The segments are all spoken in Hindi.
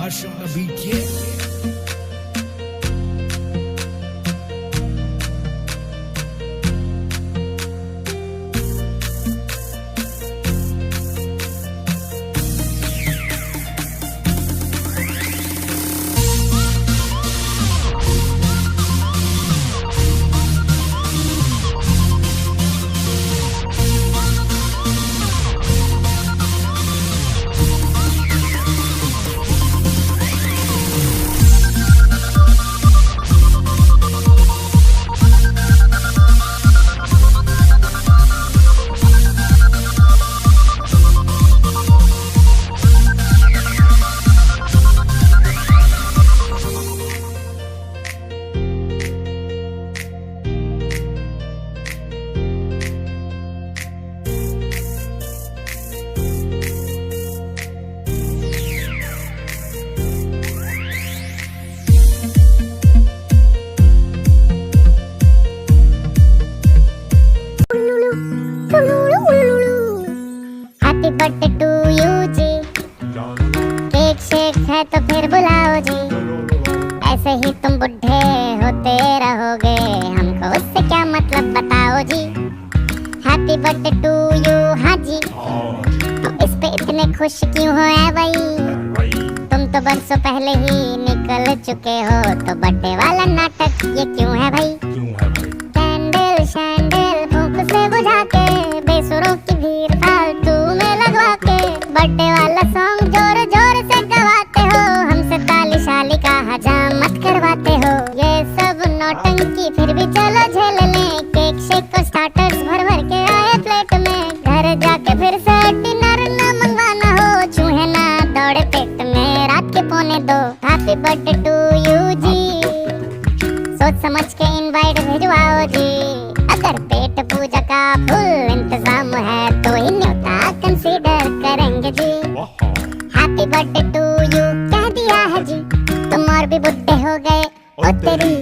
Harsh on the beat, yeah. Happy birthday to you जी, केक शेक है तो फिर बुलाओ जी। ऐसे ही तुम बुढ़े होते रहोगे, हमको उससे क्या मतलब बताओ जी। हैप्पी बर्थडे टू यू, हाँ जी। तो इस पे इतने खुश क्यों हो ऐ भाई, तुम तो बरसों पहले ही निकल चुके हो, तो बर्थडे वाला नाटक ये क्यों है भाई। कैंडल शैंडल फूंक से बुझा के, बेसुरों की भीड़ फालतू में लगवा के, बर्थडे वाला सॉन्ग जोर जोर से गवाते हो, हमसे ताली शाली का हजामत करवाते हो। ये सब नौटंकी फिर भी चलो झेल लें, केक शेक को स्टार्टर्स भर भर के आए प्लेट में, घर जाके फिर से डिनर ना मंगवाना हो, चूहे ना दौड़े पेट में रात के 1:45। हैप्पी बर्थडे टू यू जी, सोच समझ के इनवाइट भिजवाओ जी। अगर पेट पूजा का फुल इंतजाम है तो ही न्योता कंसीडर करेंगे जी। हैप्पी बर्थडे टू यू कह दिया है जी, तुम और भी बुढ़े हो गए ओ तेरी।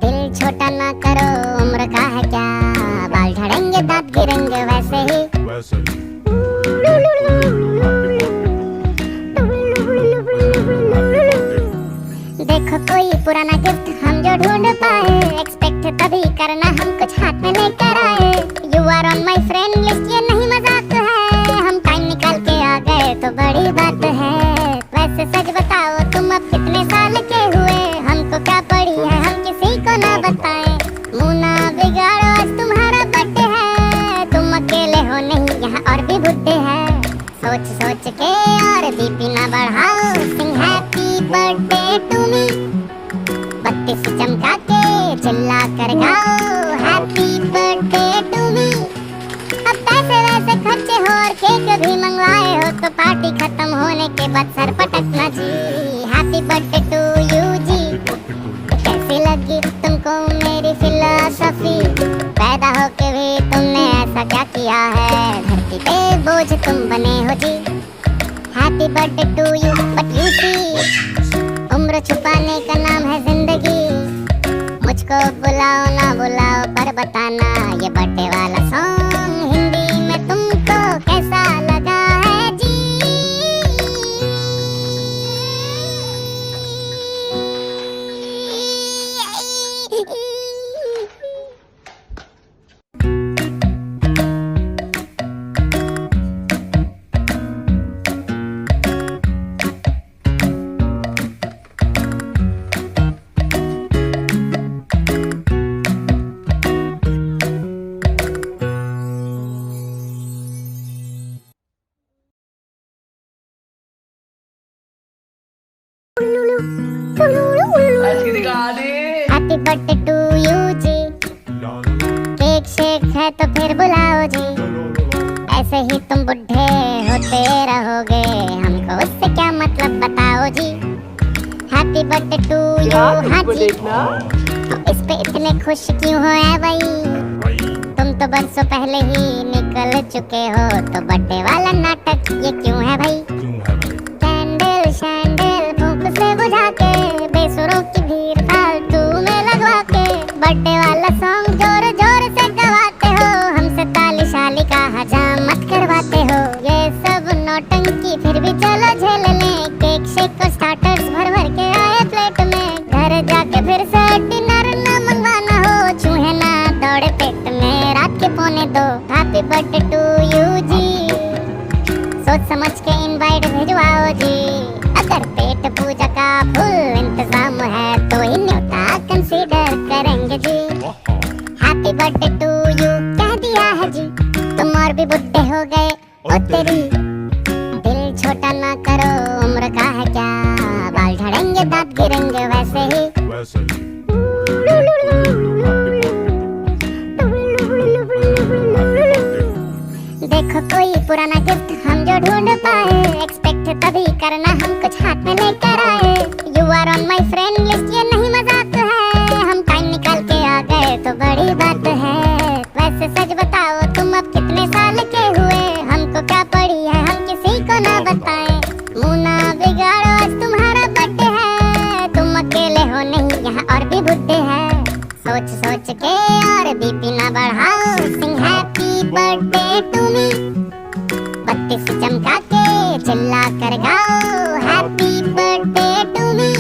दिल छोटा ना करो, उम्र का है क्या, बाल झड़ेंगे दांत गिरेंगे वैसे ही। देखो कोई पुराना गिफ्ट हम जो ढूंढ पाए, एक्सपेक्ट तभी करना हम कुछ हाथ में लेकर आए। You are on my friend list, ये नहीं मजाक है, हम टाइम निकाल के आ गए तो बड़ी बात है। वैसे सच बताओ तुम अब कितने साल के हुए, हमको क्या पड़ी है हम किसी को ना बताएं। मुंह ना बिगाड़ो आज तुम्हारा बर्थडे है, तुम अकेले हो नहीं यहाँ और भी बुड्ढे हैं। सोच सोच के और बीपी ना बढ़ाओ, सिंग हैप्पी बर्थडे टू मी, बत्ती से चमका के चिल्ला कर गाओ हैप्पी बर्थडे टू मी। अब पैसे वैसे खर्चे हो और केक भी मंगवाए हो, तो पार्टी खत्म होने के बाद सर पटकना जी। हैप्पी बर्थडे टू यू जी, कैसी लगी तुमको मेरी फिलॉसफी, पैदा होके भी तुमने ऐसा क्या किया है, धरती पे बोझ तुम बने हो जी। Happy birthday to you but you see, उम्र छुपाने का नाम है जिंदगी, मुझको बुलाओ ना बुलाओ पर बताना, ये बर्थडे वाला सॉन्ग हिंदी में तुमको कैसा लगा है जी। हैप्पी बर्थडे टू यू जी, केक शेक है तो फिर बुलाओ जी। ऐसे ही तुम बुढ़े होते रहोगे, हमको उससे क्या मतलब बताओ जी। हैप्पी बर्थडे टू यू, हाँ जी। तो इस पे इतने खुश क्यों हो ऐ भाई, तुम तो बरसों पहले ही निकल चुके हो, तो बर्थडे वाला नाटक ये क्यों है भाई। कैंडल शैंडल फूंक से बुझा के, बेसुरों की भीड़ फालतू में लगवा के, बर्थडे वाला सॉन्ग जोर जोर से गवाते हो, हमसे ताली शाली का हजामत करवाते हो। ये सब नौटंकी फिर भी चलो झेल लें, केक शेक को वैसे ही। देखो कोई पुराना गिफ्ट हम जो ढूंढ पाए, एक्सपेक्ट तभी करना हम कुछ हाथ में लेकर आए। You are on my friend list, ये नहीं मजाक है, हम टाइम निकाल के आ गए तो बड़ी बात है। वैसे सच बताओ तुम अब कितने साल के हुए, हमको क्या पड़ी है हम किसी को ना बताएं। मुंह ना बिगाड़ो आज तुम्हारा बर्थडे है, तुम अकेले हो नहीं यहाँ और भी बुड्ढे हैं। सोच सोच के और बीपी ना बढ़ाओ, सिंग हैप्पी बर्थडे टू मी, बत्ती से चमका के चिल्ला कर गाओ हैप्पी बर्थडे टू मी।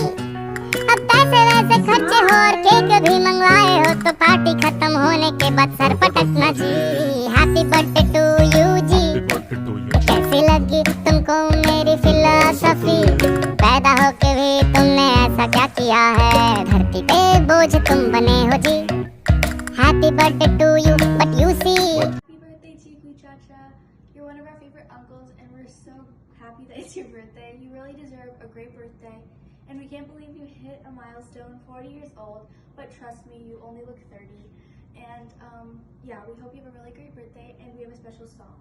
अब पैसे वैसे खर्चे हो और केक भी मंगवाए हो तो पार्टी खत्म होने के बाद सर पटकना जी। हैप्पी बर्थडे टू यू जी। कैसी लगी तुमको मेरी फिलॉसफी, पैदा होके भी तुमने ऐसा क्या किया है, धरती पे बोझ तुम बने हो जी। Happy birthday to you but you see. Happy birthday, Chiku Chacha. You're one of our favorite uncles, and we're so happy that it's your birthday. You really deserve a great birthday, and we can't believe you hit a milestone, 40 years old. But trust me, you only look 30. And yeah, we hope you have a really great birthday, and we have a special song.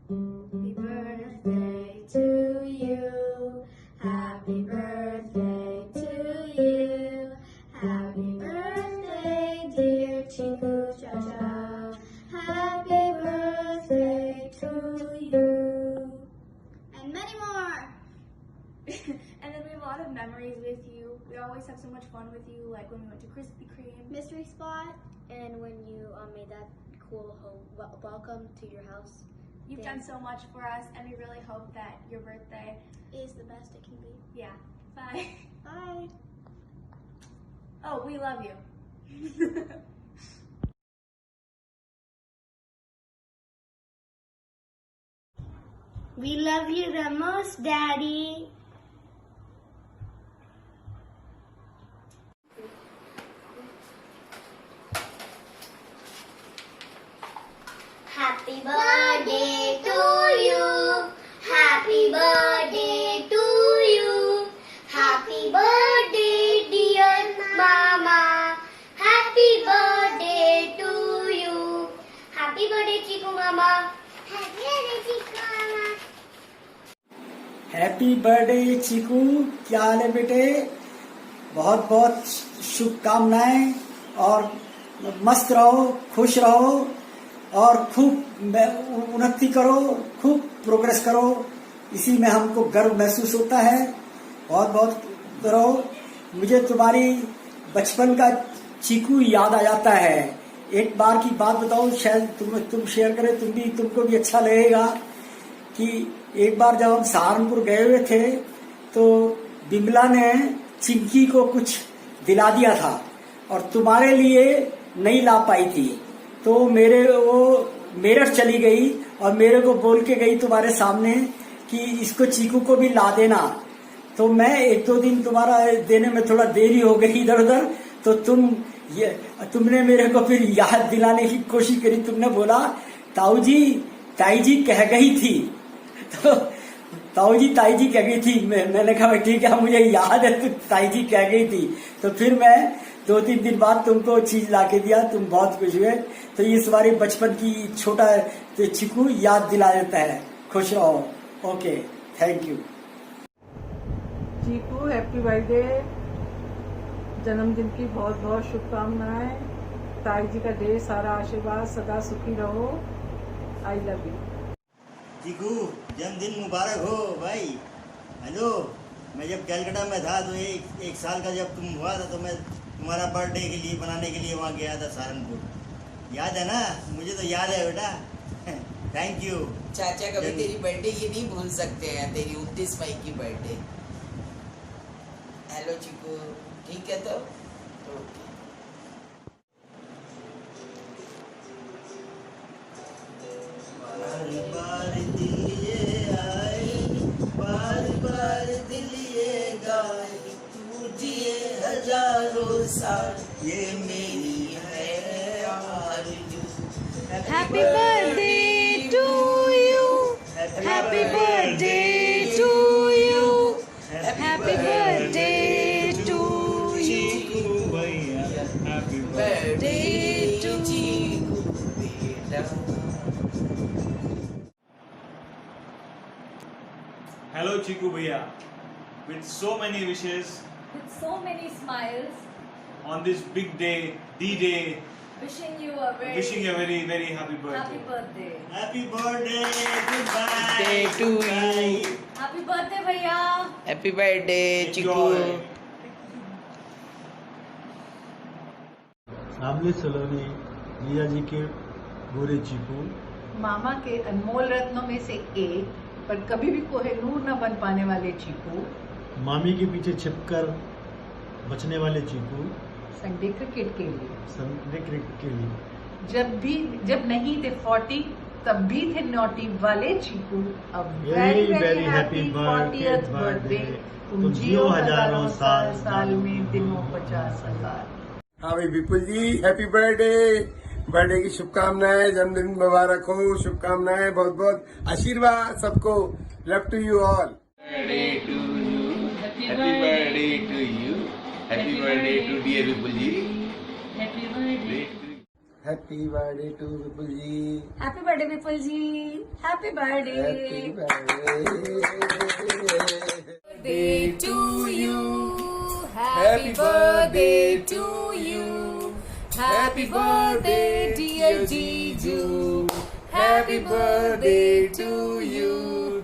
Happy birthday to you. Happy birthday to you. Happy birthday, dear Chiku Chacha. Happy birthday to you. And many more. And then we have a lot of memories with you. We always have so much fun with you, like when we went to Krispy Kreme, Mystery Spot, and when you made that cool welcome to your house. you've done so much for us, and we really hope that your birthday Is the best it can be. yeah. Bye. Bye. Oh, we love you. We love you the most, Daddy. Happy birthday to you. Happy birthday to you. Happy birthday, dear Mama. Happy birthday to you. Happy birthday, Chiku Mama. Happy birthday, Chiku Mama. Happy birthday Chiku, क्या हाल है बेटे? बहुत बहुत शुभकामनाएं और मस्त रहो, खुश रहो और खूब उन्नति करो, खूब प्रोग्रेस करो। इसी में हमको गर्व महसूस होता है। बहुत बहुत करो। मुझे तुम्हारी बचपन का चीकू याद आ जाता है। एक बार की बात बताओ, शायद तुम शेयर करें, तुमको भी अच्छा लगेगा कि एक बार जब हम सहारनपुर गए हुए थे तो बिमला ने चिंकी को कुछ दिला दिया था और तुम्हारे लिए नहीं ला पाई थी, तो वो मेरठ चली गई और मेरे को बोल के गई तुम्हारे सामने कि इसको चीकू को भी ला देना। तो मैं एक दो दिन तुम्हारा देने में थोड़ा देरी हो गई इधर उधर, तो तुमने मेरे को फिर याद दिलाने की कोशिश करी। तुमने बोला ताई जी कह गई थी, तो ताई जी कह गई थी। मैंने कहा ठीक है, मुझे याद है तो ताई जी कह गई थी। तो फिर मैं 2-3 दिन बाद तुमको चीज लाके दिया, तुम बहुत खुश हुए। तो इस बारी बचपन की छोटा चिकू याद दिला देता है। खुश रहो। Okay, thank you. Chiku, happy birthday. जन्मदिन की बहुत बहुत शुभकामनाएं। ताई जी का ढेर सारा आशीर्वाद, सदा सुखी रहो। I love you. चीकू, जन्मदिन मुबारक हो भाई। हेलो, मैं जब कलकत्ता में था तो एक साल का जब तुम हुआ था तो मैं तुम्हारा बर्थडे के लिए मनाने के लिए वहाँ गया था सहारनपुर। याद है ना? मुझे तो याद है बेटा। Thank you. चाचा कभी तेरी बर्थडे की नहीं भूल सकते हैं, तेरी 29 मई की बर्थडे। हेलो चीकू, ठीक है तो ओके। बार बार दिल ये आए, बार बार दिल ये गाए, तू जिए हजारों साल, ये मेरी है आरज़ू। Happy birthday to you. Happy birthday to you. Happy birthday Hello Chiku Bhaiya, with so many wishes With so many smiles, on this big day, D-Day, wishing you a very very happy birthday. happy birthday. Happy birthday, goodbye. Day to you. Happy birthday, भैया. Happy birthday, Chiku. Enjoy. सामने सलोनी जिया जी के गोरे चीकू, मामा के अनमोल रत्नों में से एक, पर कभी भी कोहिनूर न बन पाने वाले चीकू, मामी के पीछे छिपकर बचने वाले चीकू, संडे क्रिकेट के लिए संडे क्रिकेट के लिए जब नहीं थे 40 तब भी थे नॉटी वाले चीकू. अब वेरी वेरी हैप्पी बर्थडे. तुम जियो हजारों साल, साल में दिनों 50 हजार. हाँ भाई विपुल जी, हैप्पी बर्थडे. बर्थडे की शुभकामनाएं, जन्मदिन मुबारक हो, शुभकामनाएं, बहुत बहुत आशीर्वाद सबको. Love to you all. Birthday to you. Happy birthday to you. Happy birthday to dear Vipul ji. Happy birthday. Happy birthday to Vipul ji. Happy birthday, Vipul ji. Happy birthday. Happy birthday. Birthday to you. Happy birthday to you. Happy birthday, dear Jiju. Happy birthday to you.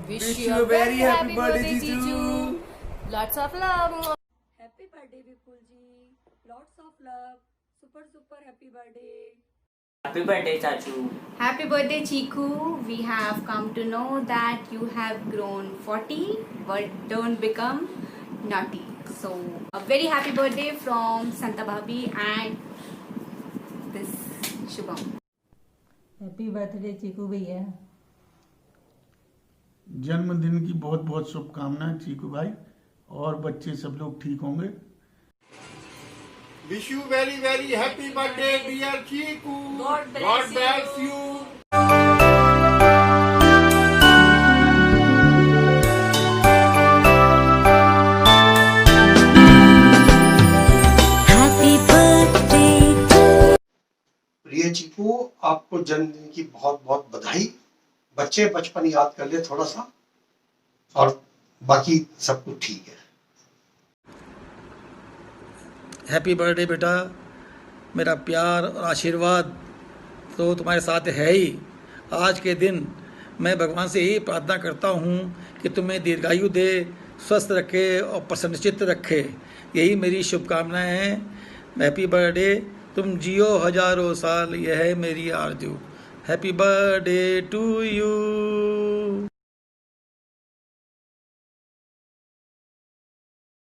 Wish you a very happy birthday, Jiju. Lots of love. Happy birthday, Vipul ji. Lots of love. Super happy birthday. Happy birthday, Chachu. Happy birthday, Chiku. We have come to know that you have grown 40 but don't become naughty. So, a very happy birthday from Santa Bhabhi and this Shubham. Happy birthday Chiku भैया. जन्मदिन की बहुत बहुत शुभकामनाएं चीकू भाई, और बच्चे सब लोग ठीक होंगे. Wish you very very happy birthday dear Chiku. God God bless you. प्रिय चीकू, आपको जन्मदिन की बहुत बहुत बधाई. बच्चे बचपन याद कर ले थोड़ा सा, और बाकी सब कुछ ठीक है. हैप्पी बर्थडे बेटा. मेरा प्यार और आशीर्वाद तो तुम्हारे साथ है ही. आज के दिन मैं भगवान से यही प्रार्थना करता हूँ कि तुम्हें दीर्घायु दे, स्वस्थ रखे और प्रसन्नचित्त रखे. यही मेरी शुभकामनाएं हैं. Happy birthday. तुम जियो हजारों साल, यह है मेरी आरजू. Happy birthday to you.